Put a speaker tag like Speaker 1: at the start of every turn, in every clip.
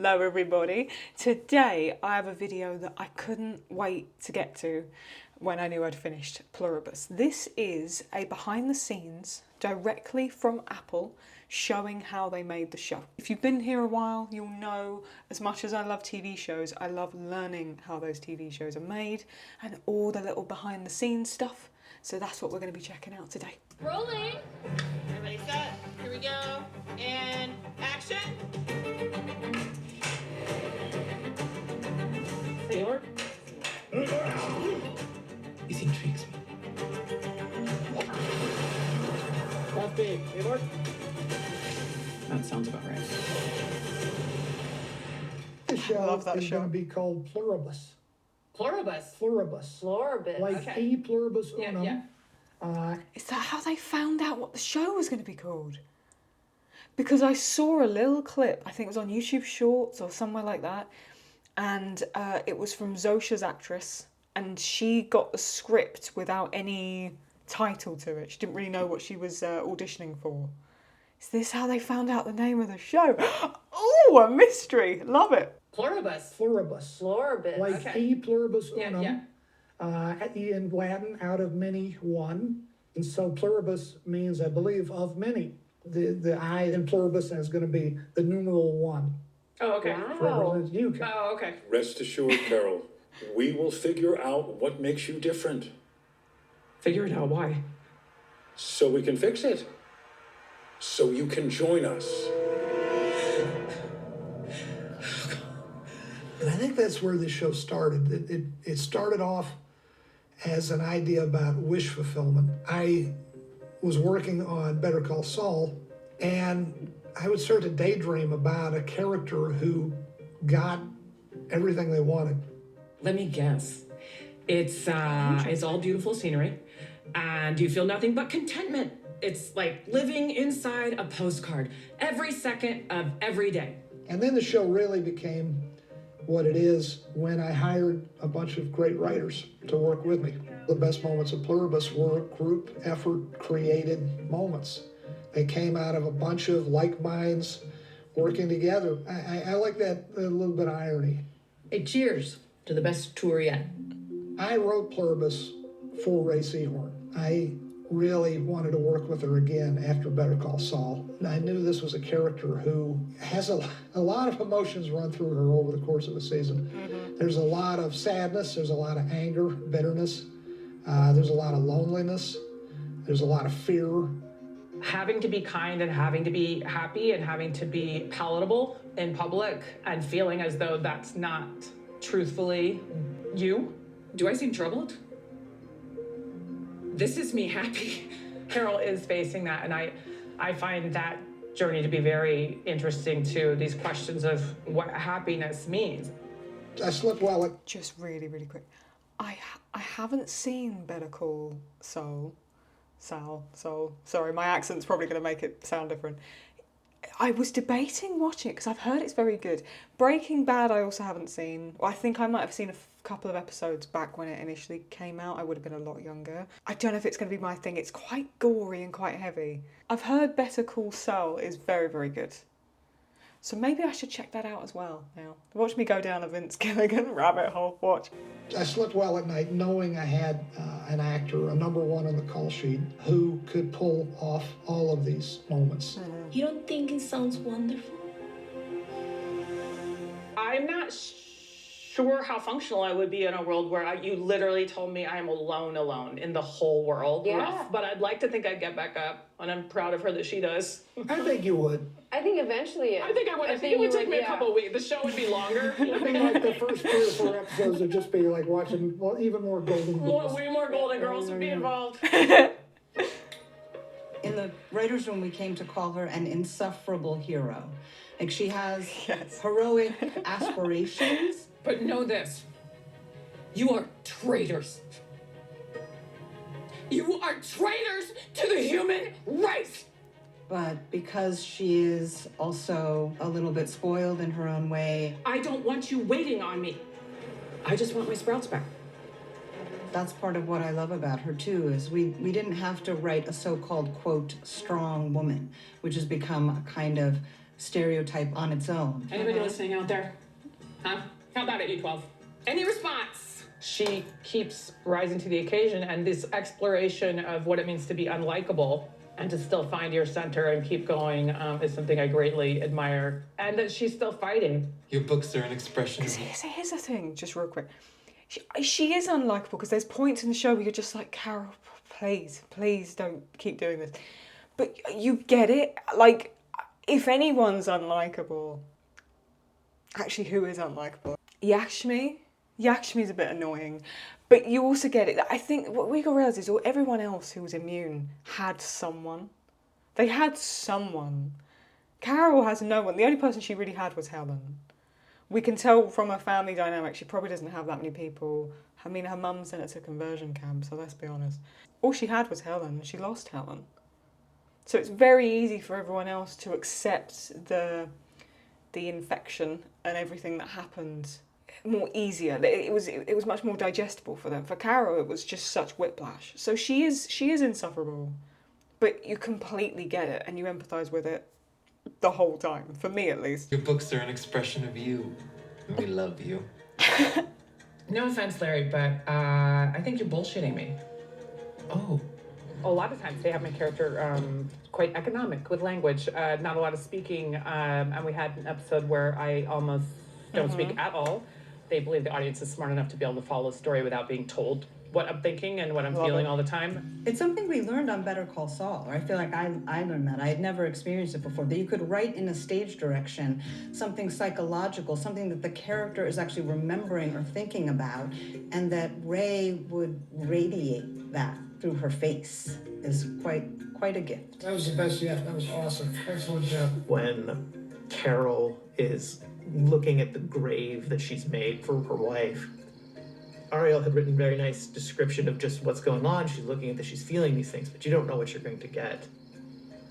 Speaker 1: Hello everybody. Today I have a video that I couldn't wait to get to when I knew I'd finished Pluribus. This is a behind the scenes directly from Apple showing how they made the show. If you've been here a while, you'll know as much as I love TV shows, I love learning how those TV shows are made and all the little behind the scenes stuff. So that's what we're going to be checking out today.
Speaker 2: Rolling. Everybody set. Here we go. And action. Taylor.
Speaker 3: This intrigues me.
Speaker 2: Left beat. Taylor.
Speaker 3: That sounds about right.
Speaker 4: The show
Speaker 1: love that
Speaker 4: is
Speaker 1: show.
Speaker 4: going to be called Pluribus.
Speaker 2: Pluribus.
Speaker 4: Pluribus.
Speaker 2: Pluribus.
Speaker 4: Like
Speaker 2: Okay.
Speaker 4: E pluribus
Speaker 2: Yeah,
Speaker 4: unum.
Speaker 2: yeah.
Speaker 1: Is that how they found out what the show was going to be called? Because I saw a little clip, I think it was on YouTube Shorts or somewhere like that, and it was from Zosha's actress, and she got the script without any title to it. She didn't really know what she was auditioning for. Is this how they found out the name of the show? Oh, a mystery! Love it.
Speaker 2: Pluribus.
Speaker 4: Pluribus.
Speaker 2: Pluribus.
Speaker 4: Like
Speaker 2: Okay.
Speaker 4: E pluribus
Speaker 2: Yeah,
Speaker 4: unum.
Speaker 2: yeah.
Speaker 4: In Latin, out of many, one. And so pluribus means, I believe, of many. The I in pluribus is going to be the numeral one.
Speaker 2: Oh, okay.
Speaker 4: Represents you.
Speaker 2: Oh, okay.
Speaker 5: Rest assured, Carol, we will figure out what makes you different
Speaker 3: Figure it out. Why?
Speaker 5: so we can fix it. So you can join us.
Speaker 4: And I think that's where this show started. It started off as an idea about wish fulfillment. I was working on Better Call Saul, and I would start to daydream about a character who got everything they wanted.
Speaker 3: Let me guess. It's all beautiful scenery, and you feel nothing but contentment. It's like living inside a postcard every second of every day.
Speaker 4: And then the show really became what it is when I hired a bunch of great writers to work with me. The best moments of Pluribus were group effort created moments. They came out of a bunch of like minds working together. I like that a little bit of irony.
Speaker 6: Hey, cheers to the best tour yet.
Speaker 4: I wrote Pluribus for Ray Seahorn. I really wanted to work with her again after Better Call Saul. And I knew this was a character who has a lot of emotions run through her over the course of a season. There's a lot of sadness, there's a lot of anger, bitterness, there's a lot of loneliness, there's a lot of fear.
Speaker 3: Having to be kind and having to be happy and having to be palatable in public and feeling as though that's not truthfully you. Do I seem troubled? This is me happy. Carol is facing that, and I find that journey to be very interesting too. These questions of what happiness means.
Speaker 4: I slept well at
Speaker 1: Just really, really quick. I haven't seen Better Call Saul. Sorry, my accent's probably going to make it sound different. I was debating watching it because I've heard it's very good. Breaking Bad I also haven't seen. Well, I think I might have seen a couple of episodes back when it initially came out. I would have been a lot younger. I don't know if it's going to be my thing. It's quite gory and quite heavy. I've heard Better Call Saul is very, very good. So maybe I should check that out as well now. Watch me go down a Vince Gilligan rabbit hole. Watch.
Speaker 4: I slept well at night knowing I had an actor, a number one on the call sheet, who could pull off all of these moments.
Speaker 6: You don't think it sounds wonderful?
Speaker 3: I'm not sure how functional I would be in a world where you literally told me I am alone in the whole world.
Speaker 7: Yeah.
Speaker 3: Rough. But I'd like to think I'd get back up, and I'm proud of her that she does.
Speaker 4: I think you would.
Speaker 7: I think eventually.
Speaker 3: I think I would. I think it would take me a couple of weeks. The show would be longer.
Speaker 4: I think like the first 3 or 4 episodes would just be like watching, well, even more Golden Girls.
Speaker 3: Way more Golden Girls would be involved.
Speaker 8: In the writer's room, we came to call her an insufferable hero. Like, she has
Speaker 1: Yes.
Speaker 8: heroic aspirations.
Speaker 3: But know this. You are traitors. You are traitors to the human race.
Speaker 8: But because she is also a little bit spoiled in her own way,
Speaker 3: I don't want you waiting on me. I just want my sprouts back.
Speaker 8: that's part of what I love about her too, is we didn't have to write a so-called, quote, strong woman, which has become a kind of stereotype on its own.
Speaker 3: Anybody listening out there? Huh? How about it, you 12? Any response? She keeps rising to the occasion, and this exploration of what it means to be unlikable and to still find your center and keep going is something I greatly admire. And that she's still fighting.
Speaker 7: Your books are an expression.
Speaker 1: Here's the thing, just real quick. She is unlikable because there's points in the show where you're just like, Carol, please don't keep doing this. But you get it. Like, if anyone's unlikable, actually, who is unlikable? Yakshmi. Yakshmi's a bit annoying, but you also get it. I think what we got to realise is everyone else who was immune had someone. They had someone. Carol has no one. The only person she really had was Helen. We can tell from her family dynamic, she probably doesn't have that many people. I mean, her mum sent her to conversion camp, so let's be honest. All she had was Helen, and she lost Helen. So it's very easy for everyone else to accept the infection and everything that happened more easier. It was much more digestible for them. For Carol, it was just such whiplash. So she is insufferable, but you completely get it and you empathise with it the whole time. For me, at least.
Speaker 7: Your books are an expression of you. We love you.
Speaker 3: No offense, Larry, but I think you're bullshitting me.
Speaker 7: Oh.
Speaker 3: A lot of times they have my character quite economic with language, not a lot of speaking, and we had an episode where I almost don't speak at all. They believe the audience is smart enough to be able to follow the story without being told what I'm thinking and what I'm feeling all the time.
Speaker 8: It's something we learned on Better Call Saul. I feel like I learned that. I had never experienced it before. That you could write in a stage direction something psychological, something that the character is actually remembering or thinking about, and that Ray would radiate that through her face is quite a gift.
Speaker 4: That was the best yet. That was awesome. Excellent job.
Speaker 9: When Carol is looking at the grave that she's made for her wife, Ariel had written a very nice description of just what's going on. She's looking at this, she's feeling these things, but you don't know what you're going to get.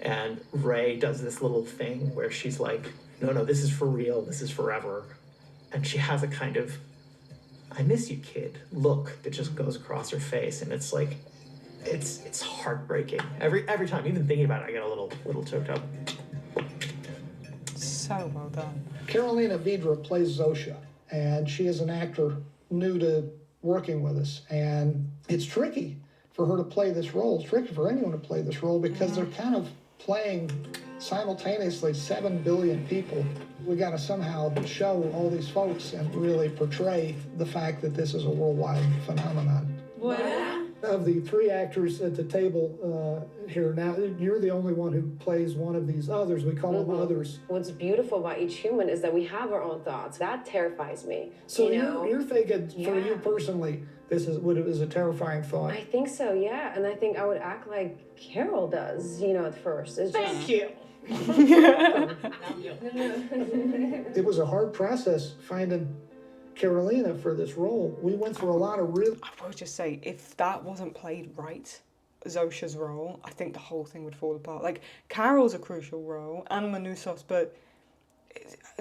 Speaker 9: And Ray does this little thing where she's like, no, this is for real, this is forever. And she has a kind of, I miss you, kid, look that just goes across her face. And it's like, it's heartbreaking. Every time, even thinking about it, I get a little choked up.
Speaker 1: So well done.
Speaker 4: Carolina Vidra plays Zosha, and she is an actor new to working with us, and it's tricky for her to play this role. It's tricky for anyone to play this role because they're kind of playing simultaneously 7 billion people. We got to somehow show all these folks and really portray the fact that this is a worldwide phenomenon.
Speaker 6: What?
Speaker 4: Of the 3 actors at the table here now, you're the only one who plays one of these others. We call them others.
Speaker 10: What's beautiful about each human is that we have our own thoughts. That terrifies me.
Speaker 4: So
Speaker 10: you know?
Speaker 4: you're thinking, for you personally, this is a terrifying thought.
Speaker 10: I think so, yeah. And I think I would act like Carol does, at first. It's just...
Speaker 9: Thank you.
Speaker 4: It was a hard process finding Carolina for this role. We went through a lot of real...
Speaker 1: I will just say, if that wasn't played right, Zosha's role, I think the whole thing would fall apart. Like, Carol's a crucial role, and Manousos, but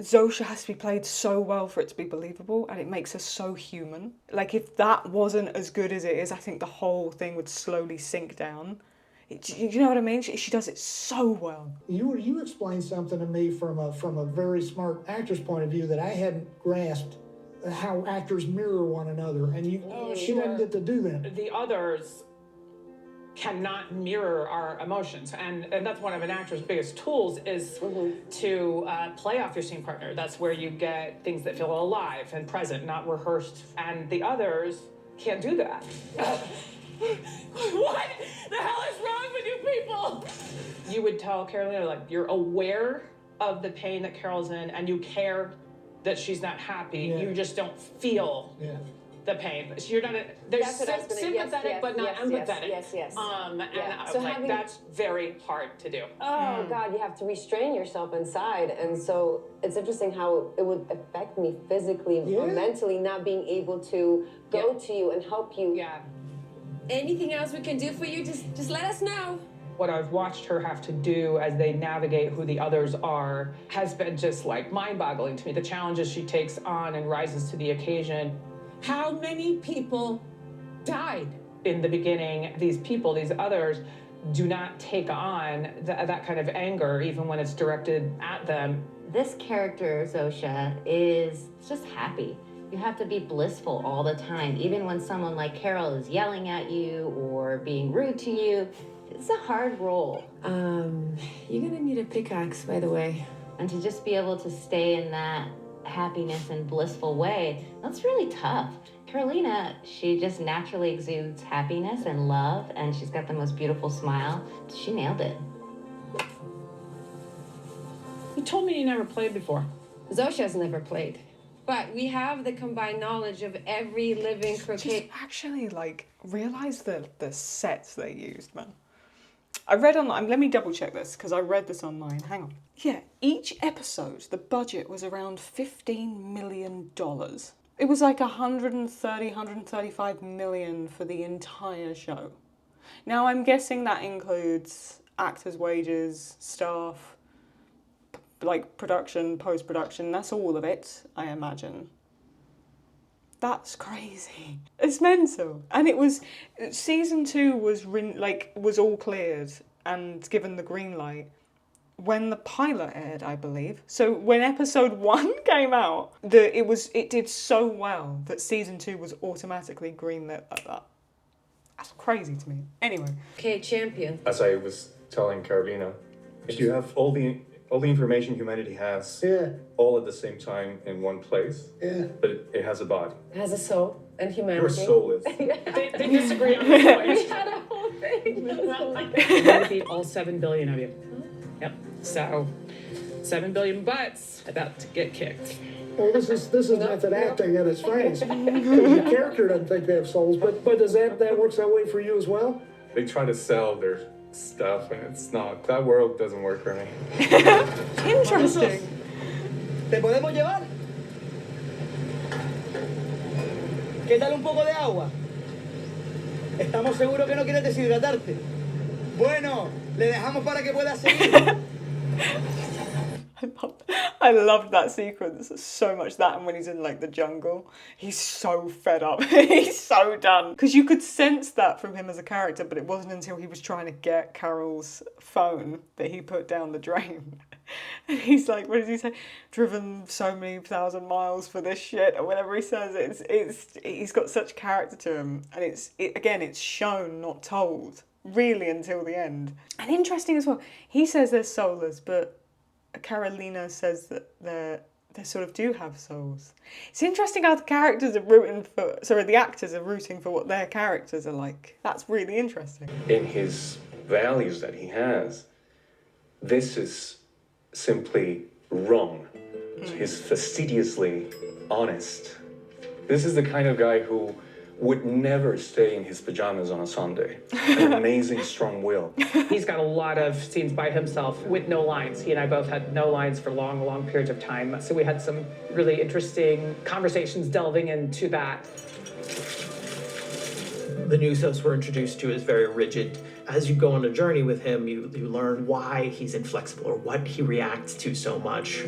Speaker 1: Zosha has to be played so well for it to be believable, and it makes her so human. Like, if that wasn't as good as it is, I think the whole thing would slowly sink down. You know what I mean? She does it so well.
Speaker 4: You explained something to me from a very smart actor's point of view that I hadn't grasped, how actors mirror one another, and she didn't get to do that.
Speaker 3: The others cannot mirror our emotions, and that's one of an actor's biggest tools is to play off your scene partner. That's where you get things that feel alive and present, not rehearsed, and the others can't do that. What the hell is wrong with you people? You would tell Carolina, like, you're aware of the pain that Carol's in and you care that she's not happy.
Speaker 4: Yeah.
Speaker 3: You just don't feel the pain. So you're not sympathetic, but not empathetic.
Speaker 10: Yes.
Speaker 3: And
Speaker 10: So
Speaker 3: like, that's very hard to do.
Speaker 10: Oh, God, you have to restrain yourself inside. And so it's interesting how it would affect me physically or mentally, not being able to go to you and help you.
Speaker 3: Yeah.
Speaker 6: Anything else we can do for you, just let us know.
Speaker 3: What I've watched her have to do as they navigate who the others are has been just like mind-boggling to me. The challenges she takes on and rises to the occasion.
Speaker 6: How many people died?
Speaker 3: In the beginning, these people, these others, do not take on that kind of anger, even when it's directed at them.
Speaker 11: This character, Zosha, is just happy. You have to be blissful all the time, even when someone like Carol is yelling at you or being rude to you. It's a hard role.
Speaker 6: You're gonna need a pickaxe, by the way.
Speaker 11: And to just be able to stay in that happiness and blissful way, that's really tough. Carolina, she just naturally exudes happiness and love, and she's got the most beautiful smile. She nailed it.
Speaker 3: You told me you never played before.
Speaker 6: Zosha's never played. But we have the combined knowledge of every living croquet.
Speaker 1: Just actually, like, realise the sets they used, man. I read online, let me double check this, because I read this online, hang on. Yeah, each episode, the budget was around $15 million. It was like 135 million for the entire show. Now, I'm guessing that includes actors' wages, staff, like production, post-production, that's all of it, I imagine. That's crazy. It's mental. And it was, season 2 was all cleared and given the green light when the pilot aired, I believe. So when episode 1 came out, it did so well that season 2 was automatically greenlit like that. That's crazy to me. Anyway.
Speaker 6: Okay, champion.
Speaker 12: As I was telling Carolina, if you have all the information humanity has, all at the same time in one place, but it has a body.
Speaker 6: It has a soul and humanity.
Speaker 12: You're soulless.
Speaker 3: They disagree on this point.
Speaker 6: We had a whole thing.
Speaker 3: Maybe all 7 billion of you. Yep. So, 7 billion butts about to get kicked.
Speaker 4: Well, this is method acting at its finest. The character doesn't think they have souls, but does that works that way for you as well?
Speaker 12: They try to sell their stuff, and it's not. That world doesn't work for me.
Speaker 1: Interesting.
Speaker 13: ¿Te podemos llevar? ¿Qué tal un poco de agua? ¿Estamos seguros que no quieres deshidratarte? Bueno, le dejamos para que puedas seguir.
Speaker 1: I loved that sequence so much. That and when he's in like the jungle, he's so fed up. He's so done. Because you could sense that from him as a character, but it wasn't until he was trying to get Carol's phone that he put down the drain. And he's like, what does he say? Driven so many thousand miles for this shit, or whatever he says. He's got such character to him, and it's shown, not told, really, until the end. And interesting as well, he says they're soulless, but Carolina says that they sort of do have souls. It's interesting how the actors are rooting for what their characters are like. That's really interesting.
Speaker 5: In his values that he has, this is simply wrong. So he's fastidiously honest. This is the kind of guy who would never stay in his pajamas on a Sunday. An amazing strong will.
Speaker 3: He's got a lot of scenes by himself with no lines. He and I both had no lines for long, long periods of time. So we had some really interesting conversations delving into that.
Speaker 9: The new Sos we're introduced to is very rigid. As you go on a journey with him, you learn why he's inflexible or what he reacts to so much.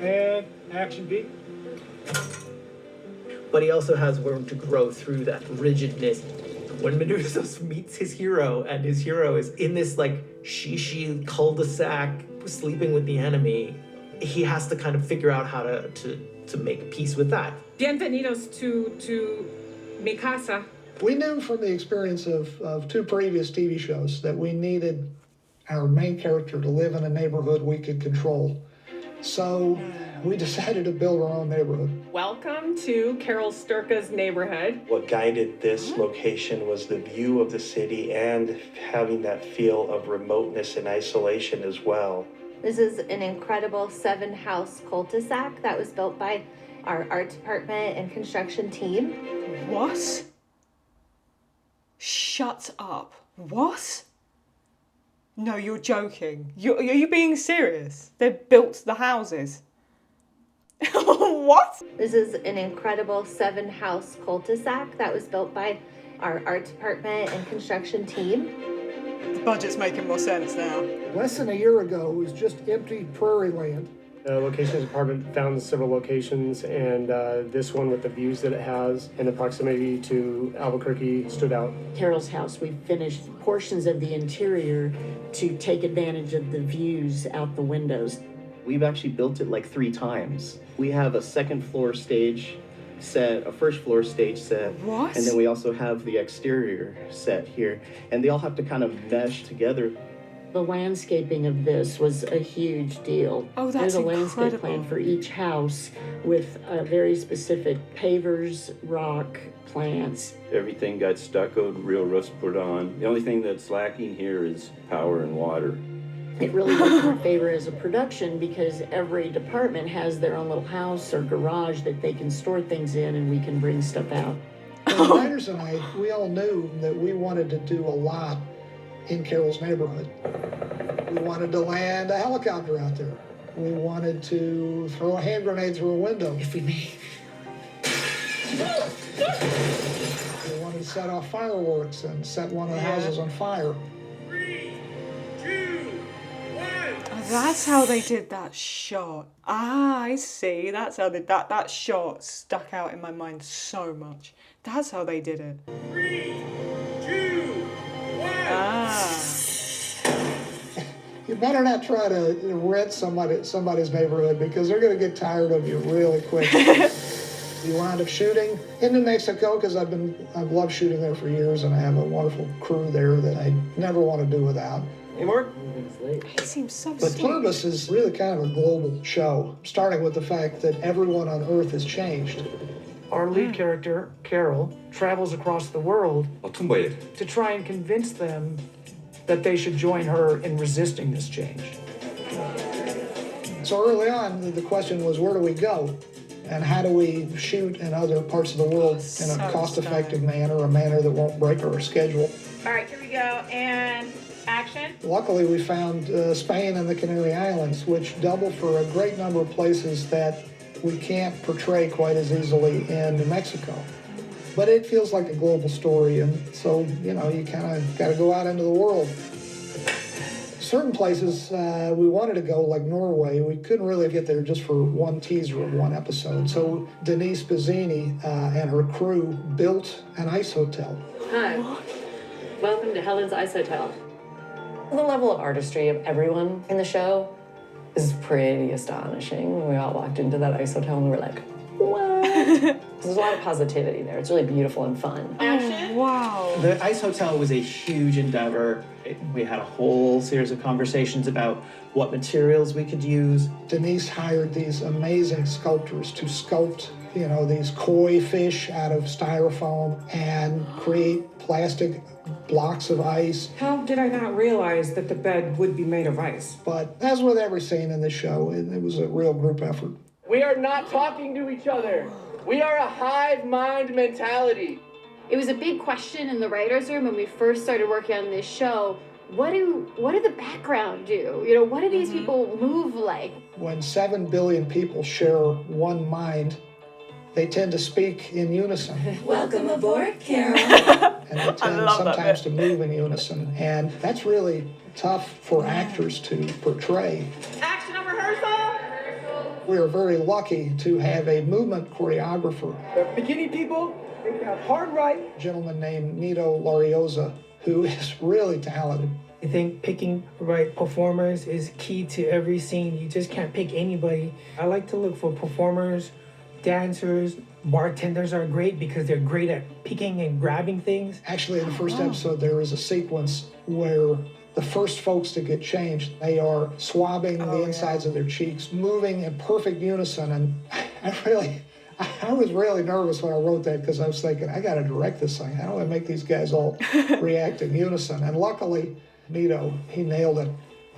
Speaker 13: And action beat.
Speaker 9: But he also has room to grow through that rigidness. When Medusa meets his hero, and his hero is in this like shishi cul-de-sac sleeping with the enemy, he has to kind of figure out how to make peace with that.
Speaker 3: Bienvenidos to mi casa.
Speaker 4: We knew from the experience of 2 previous TV shows that we needed our main character to live in a neighborhood we could control. So we decided to build our own neighborhood.
Speaker 3: Welcome to Carol Sturka's neighborhood.
Speaker 14: What guided this location was the view of the city and having that feel of remoteness and isolation as well.
Speaker 11: This is an incredible 7-house cul-de-sac that was built by our art department and construction team.
Speaker 1: What? Shut up. What? No, you're joking. Are you being serious? They built the houses. What?
Speaker 11: This is an incredible 7-house cul-de-sac that was built by our art department and construction team.
Speaker 1: The budget's making more sense now.
Speaker 4: Less than a year ago, it was just empty prairie land.
Speaker 15: The locations department found several locations, and this one with the views that it has and the proximity to Albuquerque stood out.
Speaker 16: Carol's house, we finished portions of the interior to take advantage of the views out the windows.
Speaker 17: We've actually built it like 3 times. We have a second floor stage set, a first floor stage set,
Speaker 1: What?
Speaker 17: and then we also have the exterior set here, and they all have to kind of mesh together.
Speaker 16: The landscaping of this was a huge deal.
Speaker 1: Oh, that's
Speaker 16: There's a
Speaker 1: incredible.
Speaker 16: landscape plan for each house with very specific pavers, rock, plants.
Speaker 18: Everything got stuccoed, real rust put on. The only thing that's lacking here is power and water.
Speaker 16: It really works in our favor as a production because every department has their own little house or garage that they can store things in, and we can bring stuff out.
Speaker 4: The writers and I, we all knew that we wanted to do a lot in Carol's neighborhood. We wanted to land a helicopter out there. We wanted to throw a hand grenade through a window.
Speaker 16: If we may.
Speaker 4: We wanted to set off fireworks and set one of the houses on fire.
Speaker 1: That's how they did that shot. Ah, I see. That's how that shot stuck out in my mind so much. That's how they did it.
Speaker 13: 3, 2, 1.
Speaker 1: Ah.
Speaker 4: You better not try to rent somebody's neighborhood because they're going to get tired of you really quick. We wound up shooting in New Mexico because I've loved shooting there for years, and I have a wonderful crew there that I never want to do without.
Speaker 1: He seems so
Speaker 4: But
Speaker 1: sweet.
Speaker 4: Pluribus is really kind of a global show, starting with the fact that everyone on Earth has changed.
Speaker 19: Our lead character, Carol, travels across the world to try and convince them that they should join her in resisting this change.
Speaker 4: So early on, the question was, where do we go? And how do we shoot in other parts of the world in a cost-effective manner, a manner that won't break our schedule?
Speaker 2: All right, here we go. And action.
Speaker 4: Luckily, we found Spain and the Canary Islands, which double for a great number of places that we can't portray quite as easily in New Mexico. But it feels like a global story, and so, you know, you kind of got to go out into the world. Certain places we wanted to go, like Norway, we couldn't really get there just for one teaser of one episode. So Denise Pizzini and her crew built an ice hotel.
Speaker 20: Hi, welcome to Helen's Ice Hotel. The level of artistry of everyone in the show is pretty astonishing. When we all walked into that ice hotel and we were like, what? There's a lot of positivity there. It's really beautiful and fun.
Speaker 2: Action.
Speaker 1: Wow.
Speaker 17: The ice hotel was a huge endeavor. We had a whole series of conversations about what materials we could use.
Speaker 4: Denise hired these amazing sculptors to sculpt, you know, these koi fish out of styrofoam and create plastic blocks of ice.
Speaker 19: How did I not realize that the bed would be made of ice?
Speaker 4: But as with every scene in this show, it was a real group effort.
Speaker 13: We are not talking to each other. We are a hive mind mentality.
Speaker 21: It was a big question in the writer's room when we first started working on this show. What do the background do? You know, what do these people move like?
Speaker 4: When 7 billion people share one mind, they tend to speak in unison.
Speaker 21: Welcome aboard, Carol.
Speaker 4: And they tend sometimes to move in unison. And that's really tough for actors to portray.
Speaker 2: Action on rehearsal.
Speaker 4: We are very lucky to have a movement choreographer.
Speaker 13: The bikini people, they got hard right.
Speaker 4: A gentleman named Nito Larioza, who is really talented.
Speaker 19: I think picking the right performers is key to every scene. You just can't pick anybody. I like to look for performers, dancers, bartenders are great because they're great at picking and grabbing things.
Speaker 4: Actually, in the first episode, there is a sequence where the first folks to get changed, they are swabbing the insides of their cheeks, moving in perfect unison. And I was really nervous when I wrote that because I was thinking, I got to direct this thing. How do I make these guys all react in unison? And luckily, Nito, he nailed it.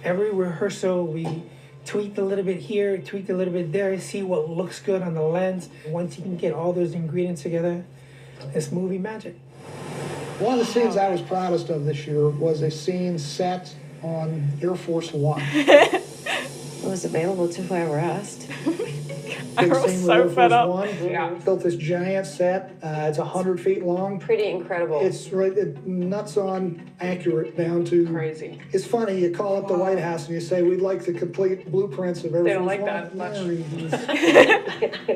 Speaker 19: Every rehearsal, we tweak a little bit here, tweak a little bit there, see what looks good on the lens. Once you can get all those ingredients together, it's movie magic.
Speaker 4: One of the scenes I was proudest of this year was a scene set on Air Force One.
Speaker 20: It was available to whoever asked.
Speaker 4: big
Speaker 1: I was
Speaker 4: scene
Speaker 1: so
Speaker 4: with
Speaker 1: fed
Speaker 4: Air
Speaker 1: up.
Speaker 4: Force One.
Speaker 10: Yeah.
Speaker 4: Built this giant set. It's 100 feet long.
Speaker 10: Pretty incredible.
Speaker 4: It's nuts on accurate down to
Speaker 10: crazy.
Speaker 4: It's funny. You call up the White House and you say we'd like the complete blueprints of Air
Speaker 10: They
Speaker 4: Force
Speaker 10: don't like
Speaker 4: One.
Speaker 10: that much.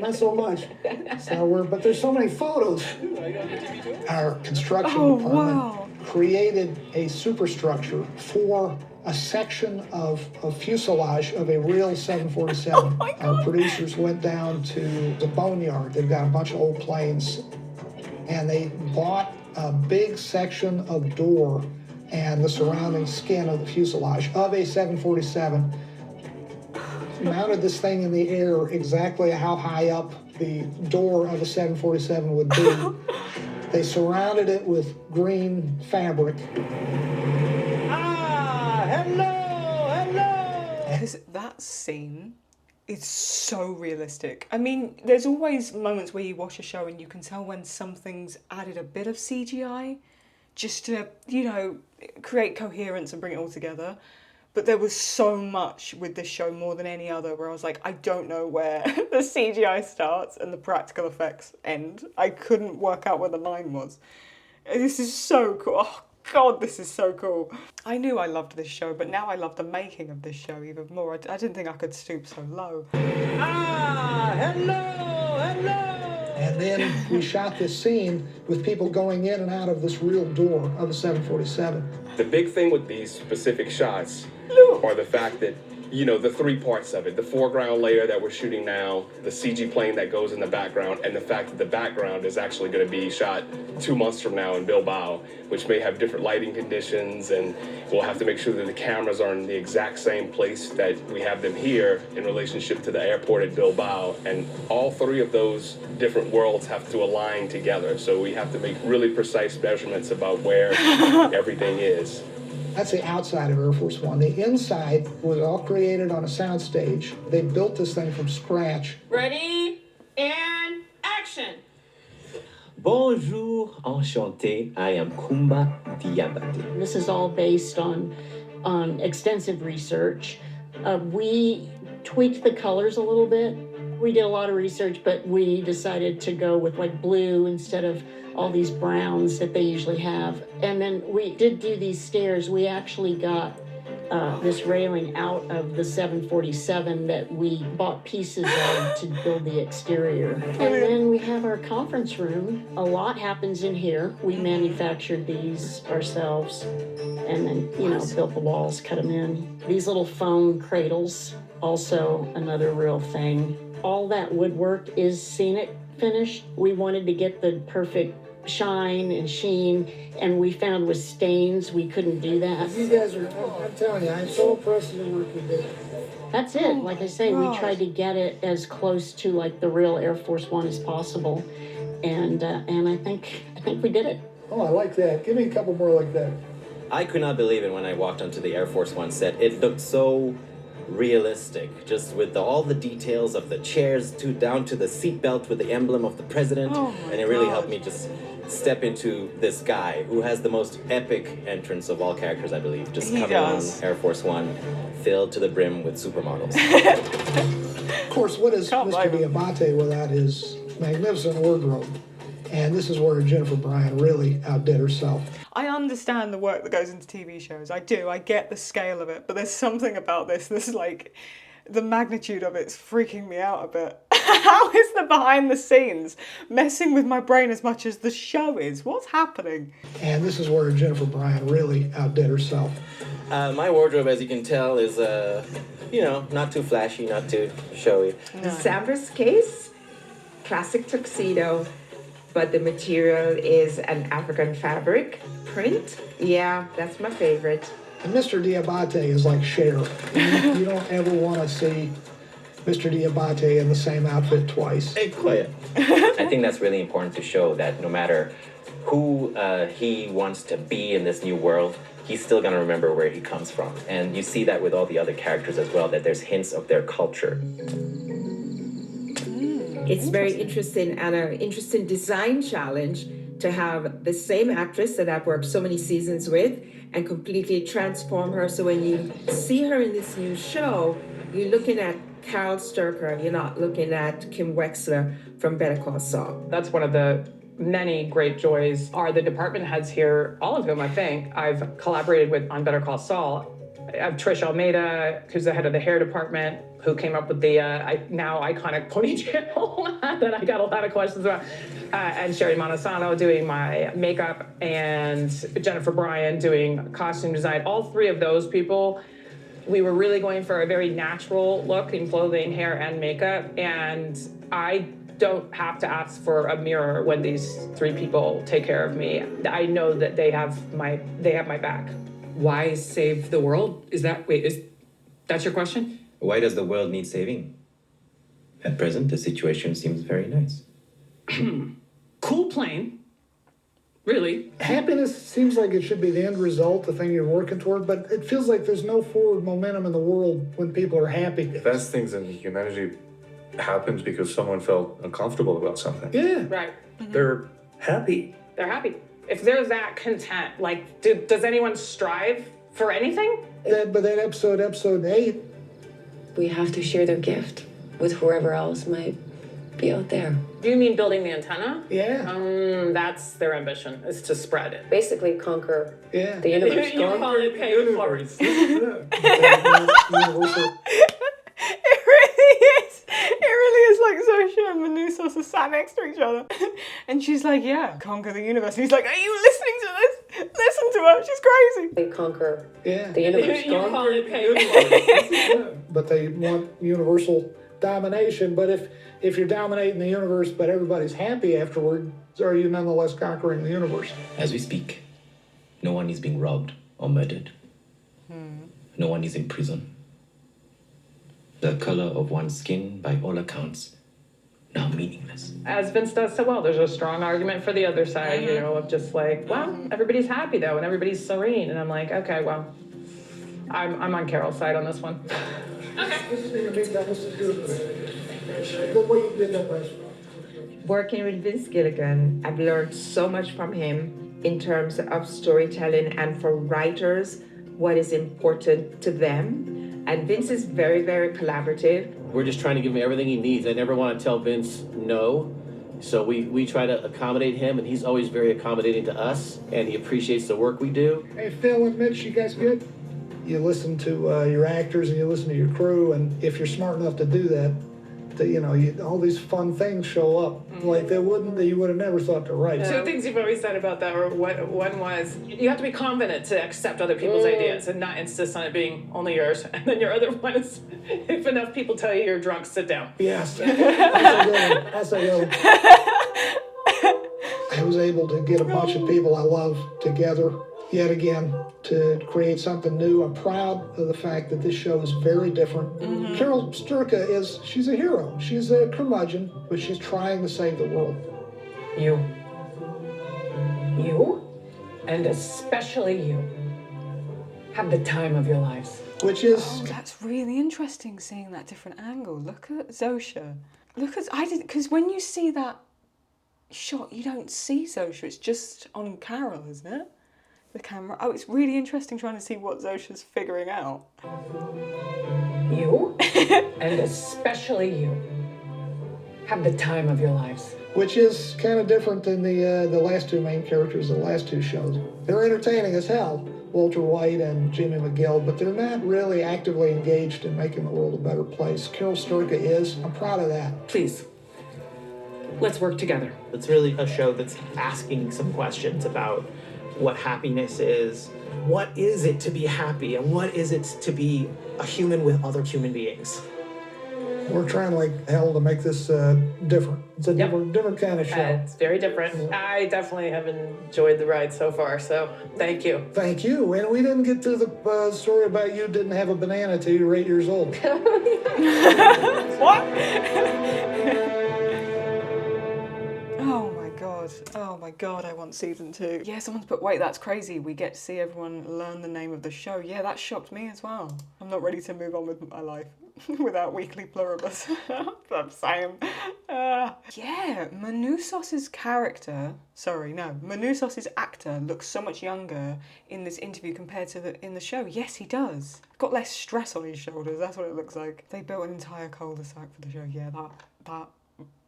Speaker 4: Not so much. But there's so many photos. Our construction department created a superstructure for a section of fuselage of a real 747. Our producers went down to the boneyard. They've got a bunch of old planes, and they bought a big section of door and the surrounding skin of the fuselage of a 747. Mounted this thing in the air exactly how high up the door of a 747 would be. They surrounded it with green fabric.
Speaker 1: Because that scene is so realistic. I mean, there's always moments where you watch a show and you can tell when something's added a bit of CGI just to, you know, create coherence and bring it all together. But there was so much with this show, more than any other, where I was like, I don't know where the CGI starts and the practical effects end. I couldn't work out where the line was. This is so cool. Oh, God, this is so cool. I knew I loved this show, but now I love the making of this show even more. I didn't think I could stoop so low.
Speaker 4: And then we shot this scene with people going in and out of this real door of the 747.
Speaker 7: The big thing with these specific shots are the fact that, you know, the three parts of it, the foreground layer that we're shooting now, the CG plane that goes in the background, and the fact that the background is actually going to be shot 2 months from now in Bilbao, which may have different lighting conditions, and we'll have to make sure that the cameras are in the exact same place that we have them here in relationship to the airport at Bilbao, and all three of those different worlds have to align together, so we have to make really precise measurements about where everything is.
Speaker 4: That's the outside of Air Force One. The inside was all created on a soundstage. They built this thing from scratch.
Speaker 2: Ready and action.
Speaker 22: Bonjour, enchanté. I am Kumba Diabate.
Speaker 16: This is all based on extensive research. We tweaked the colors a little bit. We did a lot of research, but we decided to go with like blue instead of all these browns that they usually have. And then we did do these stairs. We actually got this railing out of the 747 that we bought pieces of to build the exterior. And then we have our conference room. A lot happens in here. We manufactured these ourselves and then, you know, built the walls, cut them in. These little foam cradles, also another real thing. All that woodwork is scenic finished. We wanted to get the perfect shine and sheen, and we found with stains we couldn't do that.
Speaker 4: You guys are, I'm telling you, I'm so impressed with the work you did.
Speaker 16: That's it. Like I say, we tried to get it as close to like the real Air Force One as possible, and I think we did it.
Speaker 4: Oh, I like that. Give me a couple more like that.
Speaker 22: I could not believe it when I walked onto the Air Force One set. It looked so realistic, just with all the details of the chairs down to the seatbelt with the emblem of the president, and it really helped me just step into this guy who has the most epic entrance of all characters, I believe, just coming on Air Force One, filled to the brim with supermodels.
Speaker 4: Of course, what is Mr. Diabate without his magnificent wardrobe? And this is where Jennifer Bryan really outdid herself.
Speaker 1: I understand the work that goes into TV shows. I do. I get the scale of it. But there's something about this. This like, the magnitude of it's freaking me out a bit. How is the behind the scenes messing with my brain as much as the show is? What's happening?
Speaker 4: And this is where Jennifer Bryan really outdid herself.
Speaker 22: My wardrobe, as you can tell, is, you know, not too flashy, not too showy.
Speaker 23: The Sambra's case, classic tuxedo, but the material is an African fabric print. Yeah, that's my favorite.
Speaker 4: And Mr. Diabate is like Cher. You don't ever want to see Mr. Diabate in the same outfit twice.
Speaker 22: Hey, quiet. I think that's really important to show that no matter who he wants to be in this new world, he's still going to remember where he comes from. And you see that with all the other characters as well, that there's hints of their culture.
Speaker 23: It's very interesting and an interesting design challenge to have the same actress that I've worked so many seasons with and completely transform her. So when you see her in this new show, you're looking at Carol Sturcker. You're not looking at Kim Wexler from Better Call Saul.
Speaker 3: That's one of the many great joys are the department heads here, all of whom I think I've collaborated with on Better Call Saul. I have Trish Almeida, who's the head of the hair department, who came up with the now iconic ponytail that I got a lot of questions about. And Sherry Montesano doing my makeup, and Jennifer Bryan doing costume design. All three of those people, we were really going for a very natural look in clothing, hair, and makeup. And I don't have to ask for a mirror when these three people take care of me. I know that they have my back. Why save the world? That's your question?
Speaker 22: Why does the world need saving? At present, the situation seems very nice.
Speaker 3: Cool plane. Really?
Speaker 4: Happiness seems like it should be the end result, the thing you're working toward, but it feels like there's no forward momentum in the world when people are happy.
Speaker 5: The best things in humanity happens because someone felt uncomfortable about something.
Speaker 4: Yeah.
Speaker 3: Right.
Speaker 5: They're happy.
Speaker 3: They're happy. If they're that content, like, does anyone strive for anything?
Speaker 4: But that episode 8.
Speaker 10: We have to share their gift with whoever else might be out there.
Speaker 3: Do you mean building the antenna?
Speaker 4: Yeah.
Speaker 3: That's their ambition, is to spread it.
Speaker 10: Basically conquer
Speaker 4: the
Speaker 10: universe.
Speaker 3: You call it pay forwards.
Speaker 1: It really is like Zosha and Manousos are sat next to each other. And she's like, yeah, conquer the universe. And he's like, are you listening to this? Listen to her, she's crazy.
Speaker 10: They conquer
Speaker 4: the
Speaker 10: universe.
Speaker 3: You call it pay forwards.
Speaker 4: But they want universal domination. But if you're dominating the universe but everybody's happy afterward, are you nonetheless conquering the universe?
Speaker 22: As we speak, no one is being robbed or murdered. No one is in prison. The color of one's skin, by all accounts, now meaningless.
Speaker 3: As Vince does so well, there's a strong argument for the other side, you know, of just like, well, everybody's happy though, and everybody's serene. And I'm like, okay, well, I'm on Carol's side on this one.
Speaker 23: Working with Vince Gilligan, I've learned so much from him in terms of storytelling and for writers, what is important to them. And Vince is very, very collaborative.
Speaker 6: We're just trying to give him everything he needs. I never want to tell Vince no. So we try to accommodate him, and he's always very accommodating to us, and he appreciates the work we do.
Speaker 4: Hey, Phil and Mitch, you guys good? You listen to your actors and you listen to your crew, and if you're smart enough to do that, all these fun things show up like you would have never thought to write.
Speaker 3: Two things you've always said about that were one was you have to be confident to accept other people's ideas and not insist on it being only yours. And then your other one is if enough people tell you you're drunk, sit down.
Speaker 4: Yes. That's a good one. I was able to get a bunch of people I love together yet again to create something new. I'm proud of the fact that this show is very different. Carol Sturka she's a hero. She's a curmudgeon, but she's trying to save the world.
Speaker 3: You, and especially you, have the time of your lives.
Speaker 1: Which is... Oh, that's really interesting, seeing that different angle. Look at Zosha. Because when you see that shot, you don't see Zosha. It's just on Carol, isn't it? The camera. Oh, it's really interesting trying to see what Zosha's figuring out.
Speaker 3: You, and especially you, have the time of your lives.
Speaker 4: Which is kind of different than the last two main characters of the last two shows. They're entertaining as hell, Walter White and Jimmy McGill, but they're not really actively engaged in making the world a better place. Carol Sturka is. I'm proud of that.
Speaker 3: Please, let's work together.
Speaker 9: It's really a show that's asking some questions about what happiness is. What is it to be happy, and what is it to be a human with other human beings?
Speaker 4: We're trying like hell to make this different. It's a different kind of show.
Speaker 3: It's very different. I definitely have enjoyed the ride so far, so thank you.
Speaker 4: Thank you. And we didn't get to the story about you didn't have a banana till you were 8 years old.
Speaker 1: What? Oh my god, I want season 2. Yeah, someone's put, wait, that's crazy. We get to see everyone learn the name of the show. Yeah, that shocked me as well. I'm not ready to move on with my life. without weekly Pluribus. I'm saying. Yeah, Manusos's character, Manusos's actor looks so much younger in this interview compared to in the show. Yes, he does. Got less stress on his shoulders, that's what it looks like. They built an entire cul-de-sac for the show. Yeah, that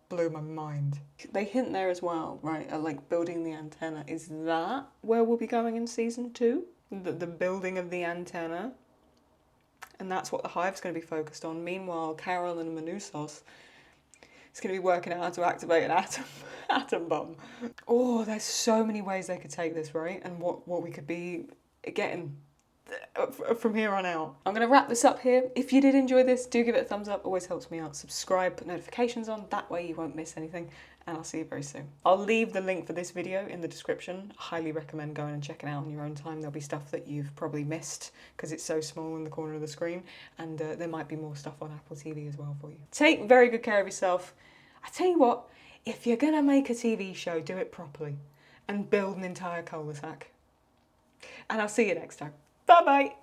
Speaker 1: blew my mind. They hint there as well, right, at like building the antenna. Is that where we'll be going in season 2? The building of the antenna? And that's what the Hive's going to be focused on. Meanwhile, Carol and Manusos is going to be working out how to activate an atom bomb. Oh, there's so many ways they could take this, right? And what we could be getting from here on out. I'm going to wrap this up here. If you did enjoy this, do give it a thumbs up. Always helps me out. Subscribe, put notifications on. That way you won't miss anything. And I'll see you very soon. I'll leave the link for this video in the description. Highly recommend going and checking it out on your own time. There'll be stuff that you've probably missed because it's so small in the corner of the screen. And there might be more stuff on Apple TV as well for you. Take very good care of yourself. I tell you what, if you're going to make a TV show, do it properly and build an entire cul-de-sac. And I'll see you next time. Bye-bye.